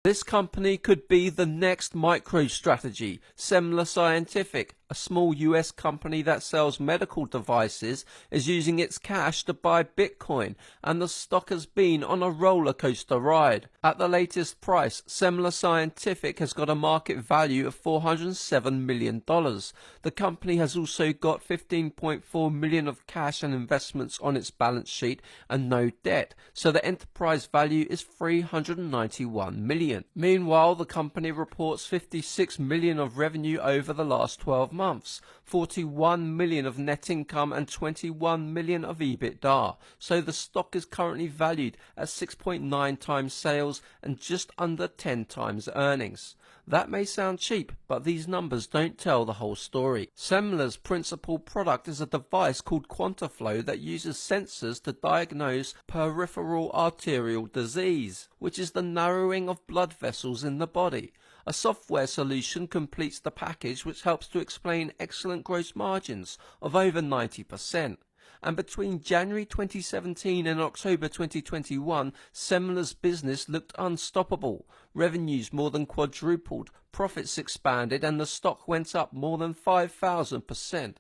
This company could be the next MicroStrategy. Semler Scientific, a small US company that sells medical devices, is using its cash to buy Bitcoin, and the stock has been on a roller coaster ride. At the latest price, Semler Scientific has got a market value of $407 million. The company has also got $15.4 million of cash and investments on its balance sheet and no debt, so the enterprise value is $391 million. Meanwhile, the company reports $56 million of revenue over the last 12 months, $41 million of net income and $21 million of EBITDA, so the stock is currently valued at 6.9 times sales and just under 10 times earnings. That may sound cheap, but these numbers don't tell the whole story. Semler's principal product is a device called QuantaFlo that uses sensors to diagnose peripheral arterial disease, which is the narrowing of blood vessels in the body. A software solution completes the package, which helps to explain excellent gross margins of over 90%. And between January 2017 and October 2021, Semler's business looked unstoppable. Revenues more than quadrupled, profits expanded, and the stock went up more than 5,000%.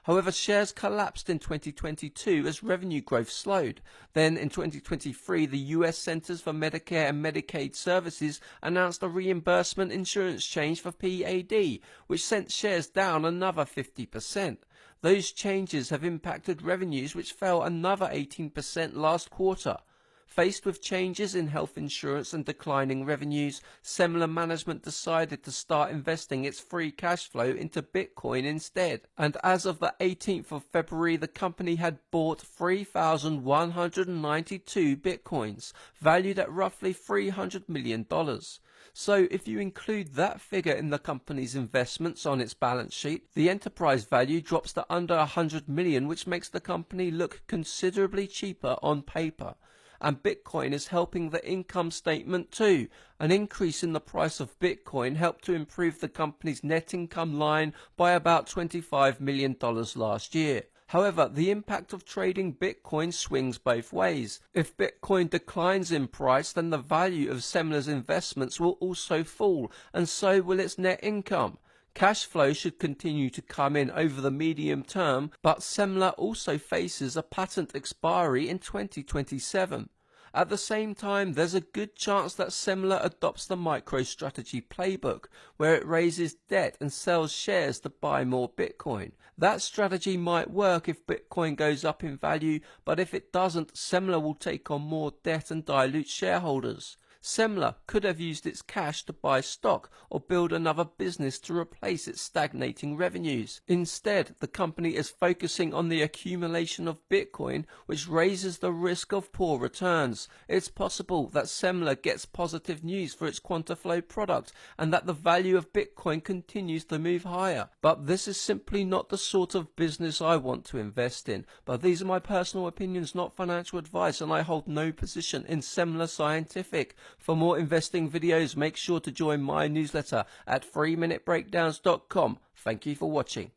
However, shares collapsed in 2022 as revenue growth slowed. Then in 2023, the US Centers for Medicare and Medicaid Services announced a reimbursement insurance change for PAD, which sent shares down another 50%. Those changes have impacted revenues, which fell another 18% last quarter. Faced with changes in health insurance and declining revenues, Semler management decided to start investing its free cash flow into Bitcoin instead. And as of the 18th of February, the company had bought 3,192 Bitcoins, valued at roughly $300 million. So if you include that figure in the company's investments on its balance sheet, the enterprise value drops to under $100 million, which makes the company look considerably cheaper on paper. And Bitcoin is helping the income statement too. An increase in the price of Bitcoin helped to improve the company's net income line by about $25 million last year. However, the impact of trading Bitcoin swings both ways. If Bitcoin declines in price, then the value of Semler's investments will also fall, and so will its net income. Cash flow should continue to come in over the medium term, but Semler also faces a patent expiry in 2027. At the same time, there's a good chance that Semler adopts the MicroStrategy playbook, where it raises debt and sells shares to buy more Bitcoin. That strategy might work if Bitcoin goes up in value, but if it doesn't, Semler will take on more debt and dilute shareholders. Semler could have used its cash to buy stock or build another business to replace its stagnating revenues. Instead, the company is focusing on the accumulation of Bitcoin, which raises the risk of poor returns. It's possible that Semler gets positive news for its QuantaFlo product and that the value of Bitcoin continues to move higher. But this is simply not the sort of business I want to invest in. But these are my personal opinions, not financial advice, and I hold no position in Semler Scientific. For more investing videos, make sure to join my newsletter at 3minutebreakdowns.com. Thank you for watching.